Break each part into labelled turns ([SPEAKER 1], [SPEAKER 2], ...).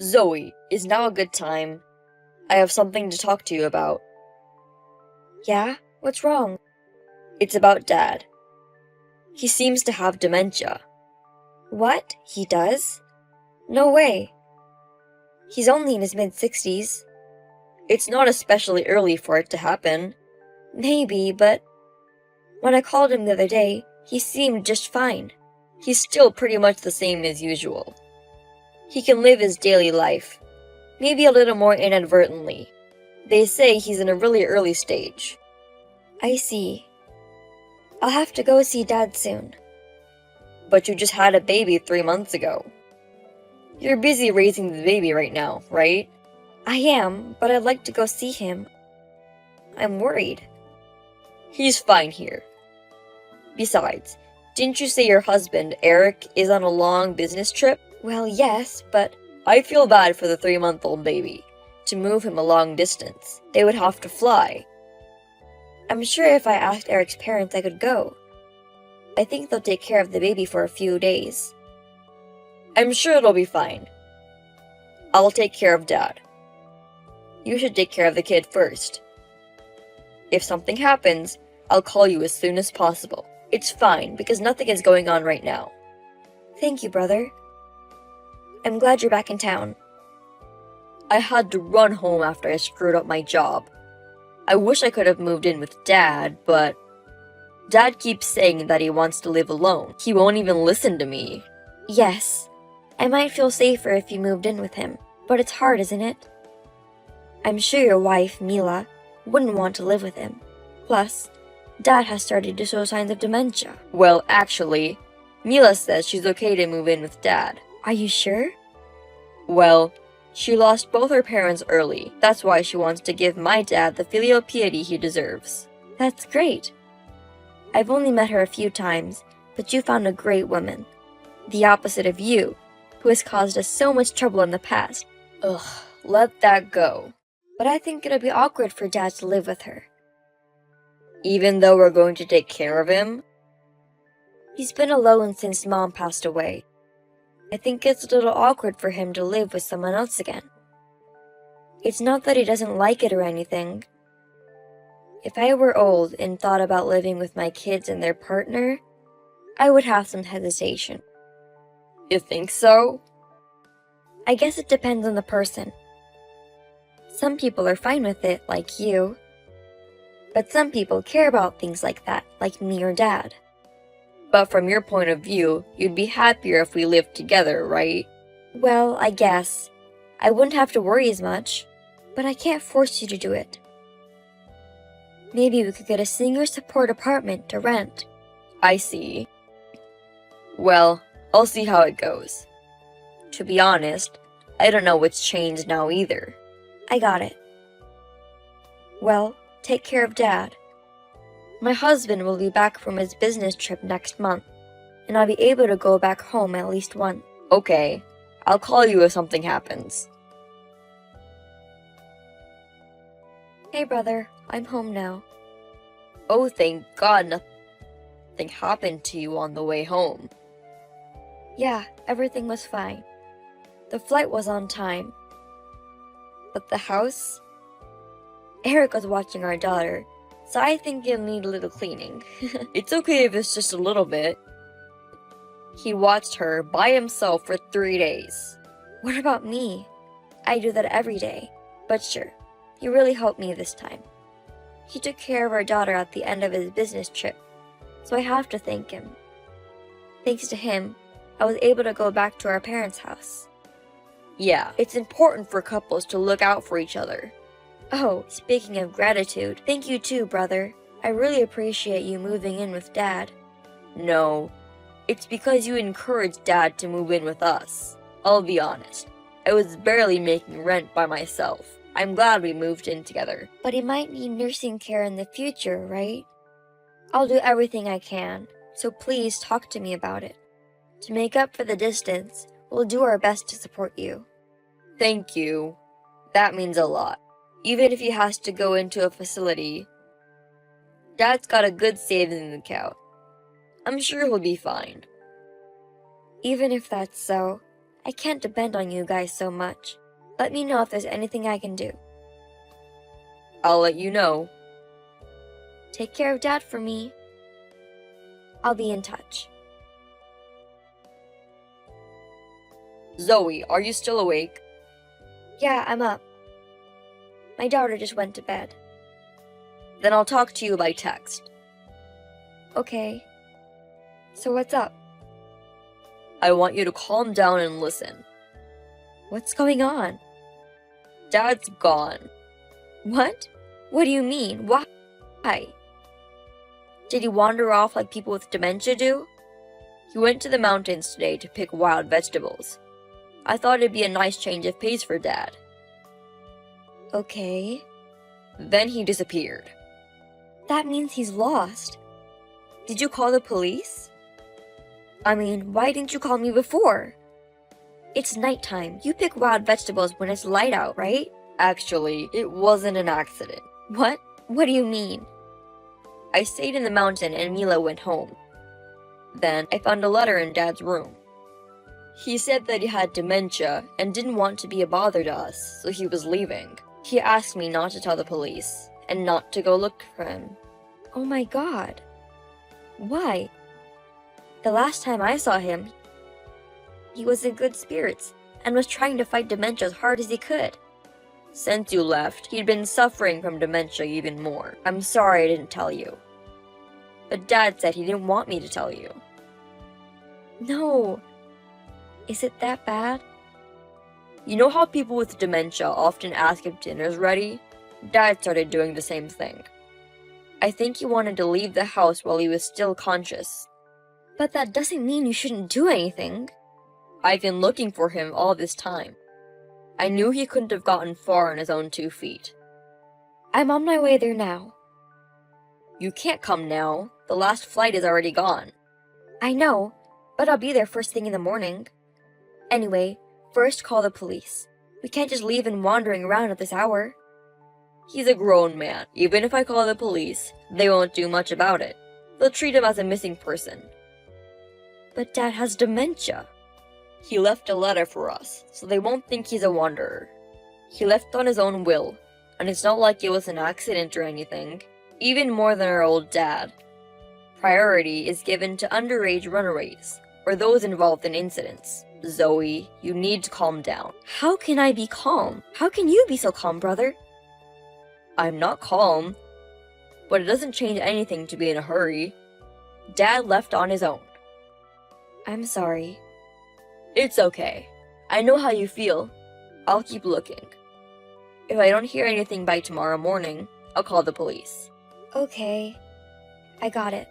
[SPEAKER 1] Zoe, is now a good time? I have something to talk to you about.
[SPEAKER 2] Yeah? What's wrong?
[SPEAKER 1] It's about Dad. He seems to have dementia.
[SPEAKER 2] What? He does? No way. He's only in his mid-60s.
[SPEAKER 1] It's not especially early for it to happen.
[SPEAKER 2] Maybe, but when I called him the other day, he seemed just fine.
[SPEAKER 1] He's still pretty much the same as usual. He can live his daily life, maybe a little more inadvertently. They say he's in a really early stage.
[SPEAKER 2] I see. I'll have to go see Dad soon.
[SPEAKER 1] But you just had a baby 3 months ago. You're busy raising the baby right now, right?
[SPEAKER 2] I am, but I'd like to go see him. I'm worried.
[SPEAKER 1] He's fine here. Besides, didn't you say your husband, Eric, is on a long business trip?
[SPEAKER 2] Well, yes, but
[SPEAKER 1] I feel bad for the 3-month-old baby. To move him a long distance, they would have to fly.
[SPEAKER 2] I'm sure if I asked Eric's parents I could go. I think they'll take care of the baby for a few days.
[SPEAKER 1] I'm sure it'll be fine. I'll take care of Dad. You should take care of the kid first. If something happens, I'll call you as soon as possible. It's fine, because nothing is going on right now.
[SPEAKER 2] Thank you, brother. I'm glad you're back in town.
[SPEAKER 1] I had to run home after I screwed up my job. I wish I could have moved in with Dad, but Dad keeps saying that he wants to live alone. He won't even listen to me.
[SPEAKER 2] Yes, I might feel safer if you moved in with him, but it's hard, isn't it? I'm sure your wife, Mila, wouldn't want to live with him. Plus, Dad has started to show signs of dementia.
[SPEAKER 1] Well, actually, Mila says she's okay to move in with Dad.
[SPEAKER 2] Are you sure?
[SPEAKER 1] Well, she lost both her parents early. That's why she wants to give my dad the filial piety he deserves.
[SPEAKER 2] That's great. I've only met her a few times, but you found a great woman. The opposite of you, who has caused us so much trouble in the past.
[SPEAKER 1] Ugh, let that go.
[SPEAKER 2] But I think it'll be awkward for Dad to live with her.
[SPEAKER 1] Even though we're going to take care of him?
[SPEAKER 2] He's been alone since Mom passed away. I think it's a little awkward for him to live with someone else again. It's not that he doesn't like it or anything. If I were old and thought about living with my kids and their partner, I would have some hesitation.
[SPEAKER 1] You think so?
[SPEAKER 2] I guess it depends on the person. Some people are fine with it, like you. But some people care about things like that, like me or Dad.
[SPEAKER 1] But from your point of view, you'd be happier if we lived together, right?
[SPEAKER 2] Well, I guess. I wouldn't have to worry as much, but I can't force you to do it. Maybe we could get a senior support apartment to rent.
[SPEAKER 1] I see. Well, I'll see how it goes. To be honest, I don't know what's changed now either.
[SPEAKER 2] I got it. Well, take care of Dad. My husband will be back from his business trip next month, and I'll be able to go back home at least once.
[SPEAKER 1] Okay, I'll call you if something happens.
[SPEAKER 2] Hey brother, I'm home now.
[SPEAKER 1] Oh, thank God nothing happened to you on the way home.
[SPEAKER 2] Yeah, everything was fine. The flight was on time. But the house? Eric was watching our daughter, so I think it'll need a little cleaning.
[SPEAKER 1] It's okay if it's just a little bit. He watched her by himself for 3 days.
[SPEAKER 2] What about me? I do that every day. But sure, he really helped me this time. He took care of our daughter at the end of his business trip, so I have to thank him. Thanks to him, I was able to go back to our parents' house.
[SPEAKER 1] Yeah, it's important for couples to look out for each other.
[SPEAKER 2] Oh, speaking of gratitude, thank you too, brother. I really appreciate you moving in with Dad.
[SPEAKER 1] No, it's because you encouraged Dad to move in with us. I'll be honest, I was barely making rent by myself. I'm glad we moved in together.
[SPEAKER 2] But he might need nursing care in the future, right? I'll do everything I can, so please talk to me about it. To make up for the distance, we'll do our best to support you.
[SPEAKER 1] Thank you. That means a lot. Even if he has to go into a facility, Dad's got a good savings account. I'm sure he'll be fine.
[SPEAKER 2] Even if that's so, I can't depend on you guys so much. Let me know if there's anything I can do.
[SPEAKER 1] I'll let you know.
[SPEAKER 2] Take care of Dad for me. I'll be in touch.
[SPEAKER 1] Zoe, are you still awake?
[SPEAKER 2] Yeah, I'm up. My daughter just went to bed.
[SPEAKER 1] Then I'll talk to you by text.
[SPEAKER 2] Okay. So what's up?
[SPEAKER 1] I want you to calm down and listen.
[SPEAKER 2] What's going on?
[SPEAKER 1] Dad's gone.
[SPEAKER 2] What? What do you mean? Why? Did he wander off like people with dementia do?
[SPEAKER 1] He went to the mountains today to pick wild vegetables. I thought it'd be a nice change of pace for Dad.
[SPEAKER 2] Okay.
[SPEAKER 1] Then he disappeared.
[SPEAKER 2] That means he's lost. Did you call the police? I mean, why didn't you call me before? It's nighttime. You pick wild vegetables when it's light out, right?
[SPEAKER 1] Actually, it wasn't an accident.
[SPEAKER 2] What? What do you mean?
[SPEAKER 1] I stayed in the mountain and Mila went home. Then I found a letter in Dad's room. He said that he had dementia and didn't want to be a bother to us, so he was leaving. He asked me not to tell the police and not to go look for him.
[SPEAKER 2] Oh my God. Why? The last time I saw him, he was in good spirits and was trying to fight dementia as hard as he could.
[SPEAKER 1] Since you left, he'd been suffering from dementia even more. I'm sorry I didn't tell you. But Dad said he didn't want me to tell you.
[SPEAKER 2] No. Is it that bad?
[SPEAKER 1] You know how people with dementia often ask if dinner's ready? Dad started doing the same thing. I think he wanted to leave the house while he was still conscious.
[SPEAKER 2] But that doesn't mean you shouldn't do anything.
[SPEAKER 1] I've been looking for him all this time. I knew he couldn't have gotten far on his own 2 feet.
[SPEAKER 2] I'm on my way there now.
[SPEAKER 1] You can't come now. The last flight is already gone.
[SPEAKER 2] I know, but I'll be there first thing in the morning. Anyway, first call the police. We can't just leave him wandering around at this hour.
[SPEAKER 1] He's a grown man. Even if I call the police, they won't do much about it. They'll treat him as a missing person.
[SPEAKER 2] But Dad has dementia.
[SPEAKER 1] He left a letter for us, so they won't think he's a wanderer. He left on his own will, and it's not like it was an accident or anything. Even more than our old dad. Priority is given to underage runaways, or those involved in incidents. Zoe, you need to calm down.
[SPEAKER 2] How can I be calm? How can you be so calm, brother?
[SPEAKER 1] I'm not calm, but it doesn't change anything to be in a hurry. Dad left on his own.
[SPEAKER 2] I'm sorry.
[SPEAKER 1] It's okay. I know how you feel. I'll keep looking. If I don't hear anything by tomorrow morning, I'll call the police.
[SPEAKER 2] Okay. I got it.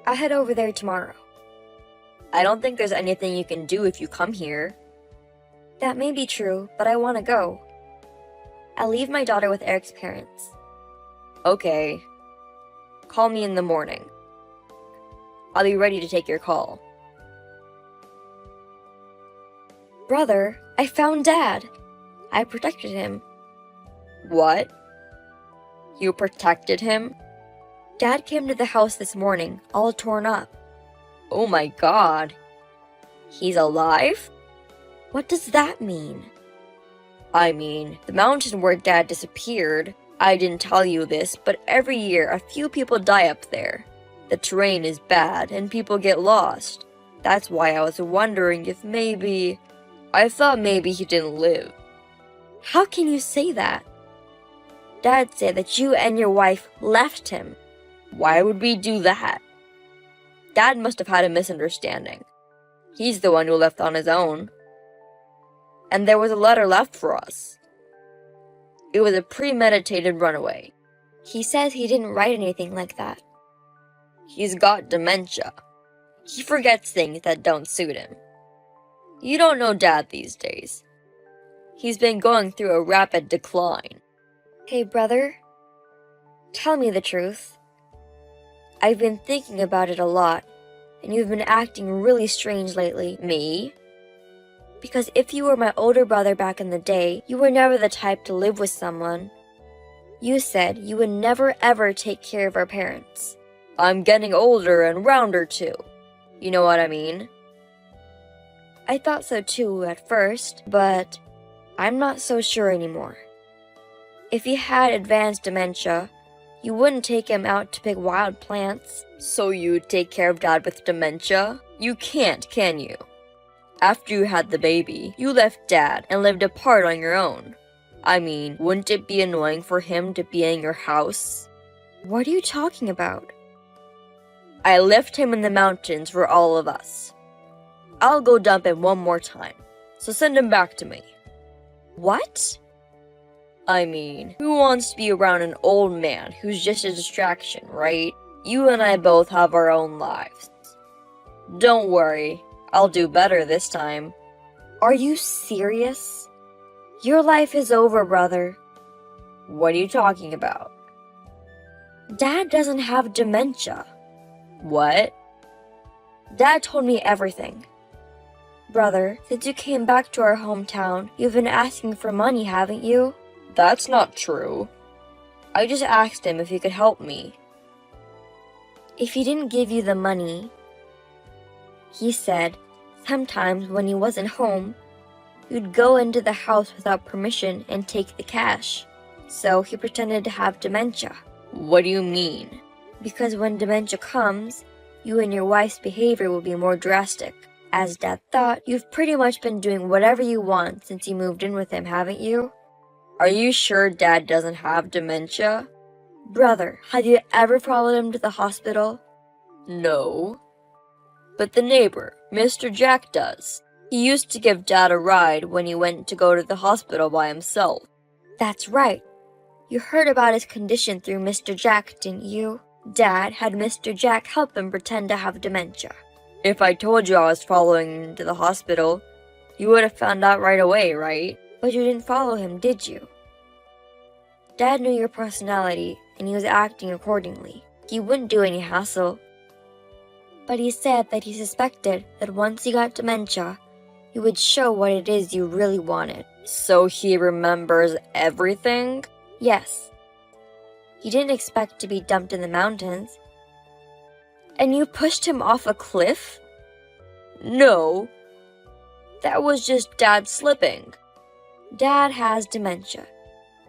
[SPEAKER 2] I'll head over there tomorrow.
[SPEAKER 1] I don't think there's anything you can do if you come here.
[SPEAKER 2] That may be true, but I want to go. I'll leave my daughter with Eric's parents.
[SPEAKER 1] Okay. Call me in the morning. I'll be ready to take your call.
[SPEAKER 2] Brother, I found Dad. I protected him.
[SPEAKER 1] What? You protected him?
[SPEAKER 2] Dad came to the house this morning, all torn up.
[SPEAKER 1] Oh my God. He's alive?
[SPEAKER 2] What does that mean?
[SPEAKER 1] I mean, the mountain where Dad disappeared, I didn't tell you this, but every year a few people die up there. The terrain is bad and people get lost. That's why I was wondering if maybe... I thought maybe he didn't live.
[SPEAKER 2] How can you say that? Dad said that you and your wife left him.
[SPEAKER 1] Why would we do that? Dad must have had a misunderstanding. He's the one who left on his own. And there was a letter left for us. It was a premeditated runaway.
[SPEAKER 2] He says he didn't write anything like that.
[SPEAKER 1] He's got dementia. He forgets things that don't suit him. You don't know Dad these days. He's been going through a rapid decline.
[SPEAKER 2] Hey, brother. Tell me the truth. I've been thinking about it a lot, and you've been acting really strange lately.
[SPEAKER 1] Me?
[SPEAKER 2] Because if you were my older brother back in the day, you were never the type to live with someone. You said you would never ever take care of our parents.
[SPEAKER 1] I'm getting older and rounder too. You know what I mean?
[SPEAKER 2] I thought so too at first, but I'm not so sure anymore. If he had advanced dementia, you wouldn't take him out to pick wild plants.
[SPEAKER 1] So you'd take care of Dad with dementia? You can't, can you? After you had the baby, you left Dad and lived apart on your own. I mean, wouldn't it be annoying for him to be in your house?
[SPEAKER 2] What are you talking about?
[SPEAKER 1] I left him in the mountains for all of us. I'll go dump him one more time, so send him back to me.
[SPEAKER 2] What?
[SPEAKER 1] I mean, who wants to be around an old man who's just a distraction, right? You and I both have our own lives. Don't worry, I'll do better this time.
[SPEAKER 2] Are you serious? Your life is over, brother.
[SPEAKER 1] What are you talking about?
[SPEAKER 2] Dad doesn't have dementia.
[SPEAKER 1] What?
[SPEAKER 2] Dad told me everything. Brother, since you came back to our hometown, you've been asking for money, haven't you?
[SPEAKER 1] That's not true. I just asked him if he could help me.
[SPEAKER 2] If he didn't give you the money, he said sometimes when he wasn't home, you'd go into the house without permission and take the cash. So he pretended to have dementia.
[SPEAKER 1] What do you mean?
[SPEAKER 2] Because when dementia comes, you and your wife's behavior will be more drastic. As Dad thought, you've pretty much been doing whatever you want since you moved in with him, haven't you?
[SPEAKER 1] Are you sure Dad doesn't have dementia?
[SPEAKER 2] Brother, have you ever followed him to the hospital?
[SPEAKER 1] No. But the neighbor, Mr. Jack, does. He used to give Dad a ride when he went to go to the hospital by himself.
[SPEAKER 2] That's right. You heard about his condition through Mr. Jack, didn't you? Dad had Mr. Jack help him pretend to have dementia.
[SPEAKER 1] If I told you I was following him to the hospital, you would have found out right away, right?
[SPEAKER 2] But you didn't follow him, did you? Dad knew your personality, and he was acting accordingly. He wouldn't do any hassle. But he said that he suspected that once he got dementia, you would show what it is you really wanted.
[SPEAKER 1] So he remembers everything?
[SPEAKER 2] Yes. He didn't expect to be dumped in the mountains. And you pushed him off a cliff?
[SPEAKER 1] No. That was just Dad slipping.
[SPEAKER 2] Dad has dementia.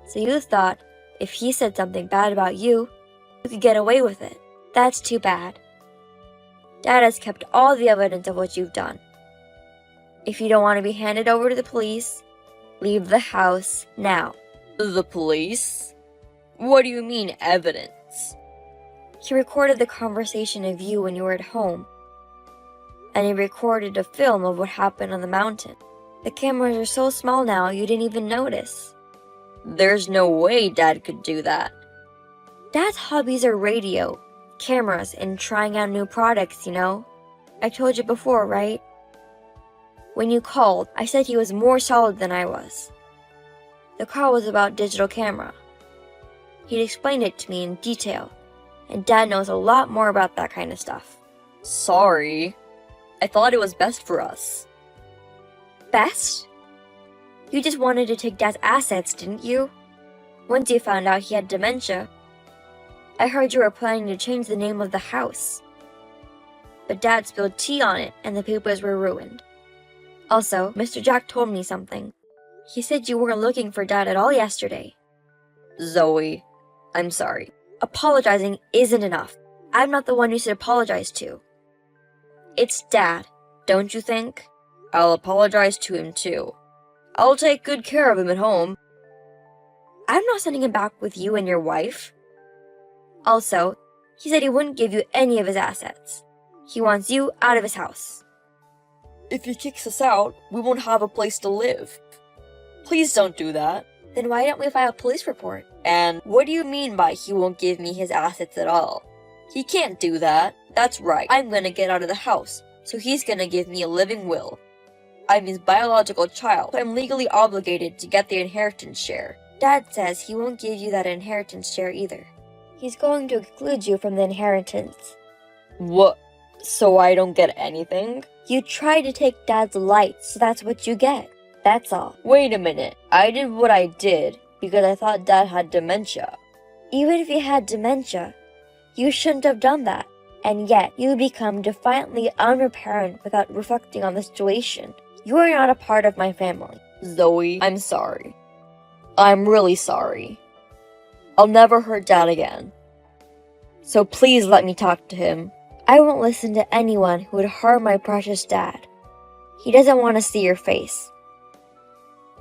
[SPEAKER 2] So you thought if he said something bad about you, you could get away with it. That's too bad. Dad has kept all the evidence of what you've done. If you don't want to be handed over to the police, leave the house now.
[SPEAKER 1] The police? What do you mean, evidence?
[SPEAKER 2] He recorded the conversation of you when you were at home. And he recorded a film of what happened on the mountain. The cameras are so small now you didn't even notice.
[SPEAKER 1] There's no way Dad could do that.
[SPEAKER 2] Dad's hobbies are radio, cameras, and trying out new products, you know? I told you before, right? When you called, I said he was more solid than I was. The call was about digital camera. He'd explained it to me in detail, and Dad knows a lot more about that kind of stuff.
[SPEAKER 1] Sorry. I thought it was best for us.
[SPEAKER 2] Best? You just wanted to take Dad's assets, didn't you? Once you found out he had dementia, I heard you were planning to change the name of the house. But Dad spilled tea on it, and the papers were ruined. Also, Mr. Jack told me something. He said you weren't looking for Dad at all yesterday.
[SPEAKER 1] Zoe, I'm sorry.
[SPEAKER 2] Apologizing isn't enough. I'm not the one you should apologize to. It's Dad, don't you think?
[SPEAKER 1] I'll apologize to him too. I'll take good care of him at home.
[SPEAKER 2] I'm not sending him back with you and your wife. Also, he said he wouldn't give you any of his assets. He wants you out of his house.
[SPEAKER 1] If he kicks us out, we won't have a place to live. Please don't do that.
[SPEAKER 2] Then why don't we file a police report?
[SPEAKER 1] And what do you mean by he won't give me his assets at all? He can't do that. That's right. I'm gonna get out of the house, so he's gonna give me a living will. I'm his biological child, so I'm legally obligated to get the inheritance share.
[SPEAKER 2] Dad says he won't give you that inheritance share either. He's going to exclude you from the inheritance.
[SPEAKER 1] What? So I don't get anything?
[SPEAKER 2] You tried to take Dad's light, so that's what you get. That's all.
[SPEAKER 1] Wait a minute. I did what I did because I thought Dad had dementia.
[SPEAKER 2] Even if he had dementia, you shouldn't have done that. And yet, you become defiantly unreparent without reflecting on the situation. You are not a part of my family.
[SPEAKER 1] Zoe, I'm sorry. I'm really sorry. I'll never hurt Dad again. So please let me talk to him.
[SPEAKER 2] I won't listen to anyone who would harm my precious dad. He doesn't want to see your face.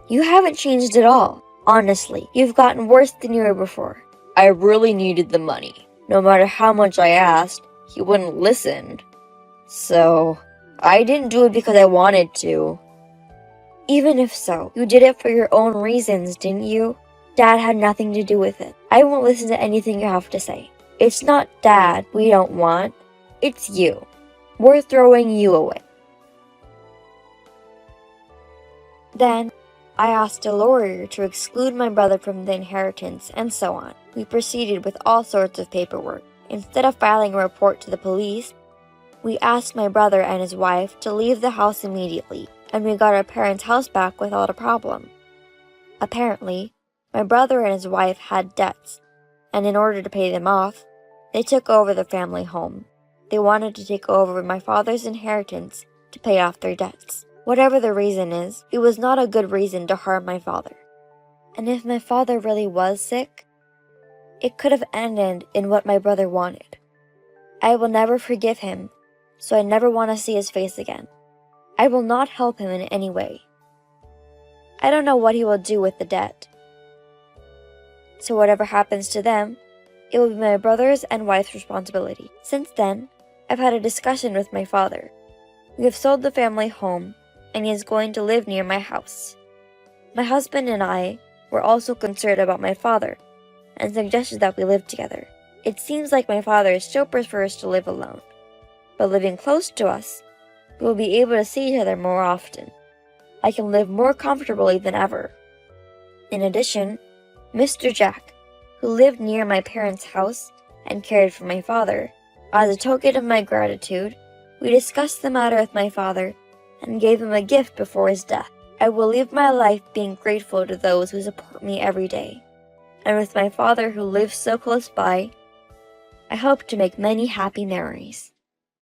[SPEAKER 2] You haven't changed at all. Honestly, you've gotten worse than you were before.
[SPEAKER 1] I really needed the money. No matter how much I asked, he wouldn't listen. So, I didn't do it because I wanted to.
[SPEAKER 2] Even if so, you did it for your own reasons, didn't you? Dad had nothing to do with it. I won't listen to anything you have to say. It's not Dad we don't want. It's you. We're throwing you away. Then, I asked a lawyer to exclude my brother from the inheritance, and so on. We proceeded with all sorts of paperwork. Instead of filing a report to the police, we asked my brother and his wife to leave the house immediately, and we got our parents' house back without a problem. Apparently, my brother and his wife had debts, and in order to pay them off, they took over the family home. They wanted to take over my father's inheritance to pay off their debts. Whatever the reason is, it was not a good reason to harm my father. And if my father really was sick, it could have ended in what my brother wanted. I will never forgive him, so I never want to see his face again. I will not help him in any way. I don't know what he will do with the debt. So whatever happens to them, it will be my brother's and wife's responsibility. Since then, I've had a discussion with my father. We have sold the family home, and he is going to live near my house. My husband and I were also concerned about my father, and suggested that we live together. It seems like my father still prefers to live alone, but living close to us, we will be able to see each other more often. I can live more comfortably than ever. In addition, Mr. Jack, who lived near my parents' house and cared for my father, as a token of my gratitude, we discussed the matter with my father and gave him a gift before his death. I will live my life being grateful to those who support me every day. And with my father who lives so close by, I hope to make many happy memories.